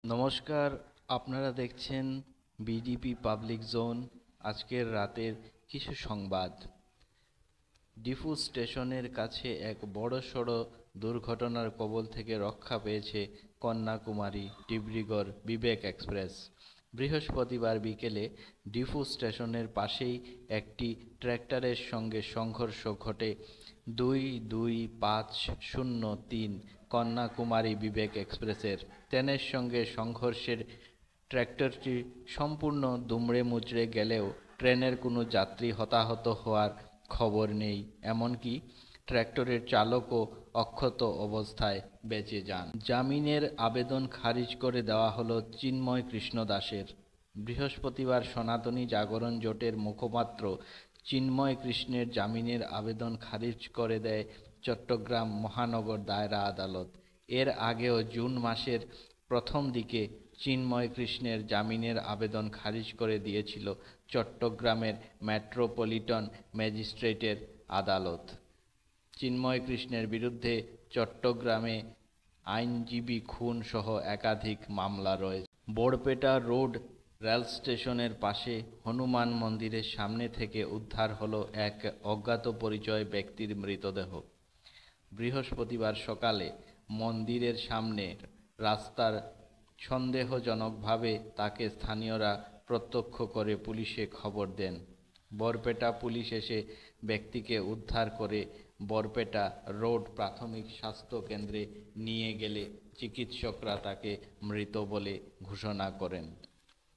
নমস্কার, আপনারা দেখছেন বিডিপি পাবলিক জোন। আজকের রাতের কিছু সংবাদ। ডিফু স্টেশনের কাছে এক বড়সড় দুর্ঘটনার কবল থেকে রক্ষা পেয়েছে কন্যাকুমারী ডিব্রুগড় বিবেক এক্সপ্রেস। বৃহস্পতিবার বিকেলে ডিফু স্টেশনের পাশেই একটি ট্র্যাক্টরের সঙ্গে সংঘর্ষ ঘটে ২২৫০৩ কন্যাকুমারী বিবেক এক্সপ্রেসের। ট্রেনের সঙ্গে সংঘর্ষের ট্র্যাক্টরটি সম্পূর্ণ দুমড়ে মুচড়ে গেলেও ট্রেনের কোনো যাত্রী হতাহত হওয়ার খবর নেই। এমনকি ট্র্যাক্টরের চালকও অক্ষত অবস্থায় বেঁচে যান। জামিনের আবেদন খারিজ করে দেওয়া হলো চিন্ময় কৃষ্ণ দাসের। বৃহস্পতিবার সনাতনী জাগরণ জোটের মুখপাত্র চিন্ময় কৃষ্ণের জামিনের আবেদন খারিজ করে দেয় চট্টগ্রাম মহানগর দায়রা আদালত। এর আগেও জুন মাসের প্রথম দিকে চিন্ময় কৃষ্ণের জামিনের আবেদন খারিজ করে দিয়েছিল চট্টগ্রামের মেট্রোপলিটন ম্যাজিস্ট্রেটের আদালত। চিন্ময় কৃষ্ণের বিরুদ্ধে চট্টগ্রামে আইনজীবী খুন সহ একাধিক মামলা রয়েছে। বরপেটা রোড রেল স্টেশনের পাশে হনুমান মন্দিরের সামনে থেকে উদ্ধার হলো এক অজ্ঞাত পরিচয় ব্যক্তির মৃতদেহ। বৃহস্পতিবার সকালে মন্দিরের সামনের রাস্তার সন্দেহজনকভাবে তাকে স্থানীয়রা প্রত্যক্ষ করে পুলিশে খবর দেন। বরপেটা পুলিশ এসে ব্যক্তিকে উদ্ধার করে বরপেটা রোড প্রাথমিক স্বাস্থ্য কেন্দ্রে নিয়ে গেলে চিকিৎসকরা তাকে মৃত বলে ঘোষণা করেন।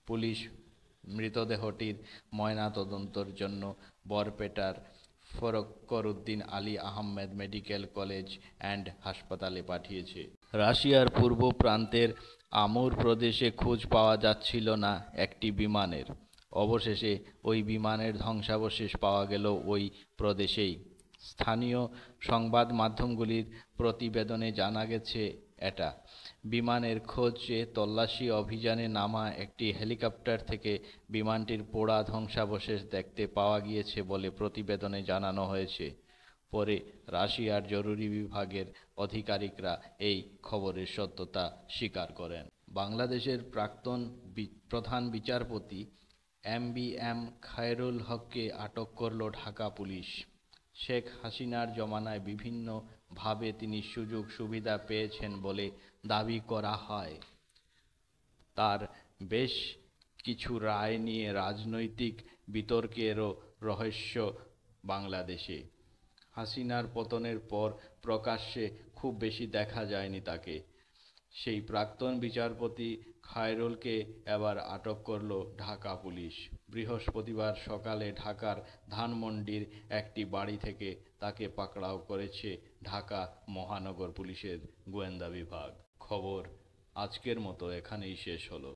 পুলিশ মৃতদেহটির ময়নাতদন্তের জন্য বরপেটার Fakhruddin Ali Ahmed medical college and হাসপাতালে পাঠিয়েছে। রাশিয়ার পূর্ব প্রান্তের আমুর প্রদেশে খোঁজ পাওয়া যাচ্ছিল না একটি বিমানের। অবশেষে ওই বিমানের ধ্বংসাবশেষ পাওয়া গেল ওই প্রদেশেই। স্থানীয় সংবাদ মাধ্যমগুলির প্রতিবেদনে জানা গেছে, এটা বিমানের খোঁজে তল্লাশি অভিযানে নামা একটি হেলিকপ্টার থেকে বিমানটির পোড়া ধ্বংসাবশেষ দেখতে পাওয়া গিয়েছে বলে প্রতিবেদনে জানানো হয়েছে। পরে রাশিয়ার জরুরি বিভাগের আধিকারিকরা এই খবরের সত্যতা স্বীকার করেন। বাংলাদেশের প্রাক্তন প্রধান বিচারপতি এম খায়রুল হককে আটক করল ঢাকা পুলিশ। শেখ হাসিনার জমানায় বিভিন্নভাবে তিনি সুযোগ সুবিধা পেয়েছেন বলে দাবি করা হয়। তার বেশ কিছু রায় নিয়ে রাজনৈতিক বিতর্কেরও রহস্য বাংলাদেশে। হাসিনার পতনের পর প্রকাশ্যে খুব বেশি দেখা যায়নি তাকে। সেই প্রাক্তন বিচারপতি খায়রুলকে এবার আটক করল ঢাকা পুলিশ। বৃহস্পতিবার সকালে ঢাকার ধানমন্ডির একটি বাড়ি থেকে তাকে পাকড়াও করেছে ঢাকা মহানগর পুলিশের গোয়েন্দা বিভাগ। খবর আজকের মতো এখানেই শেষ হলো।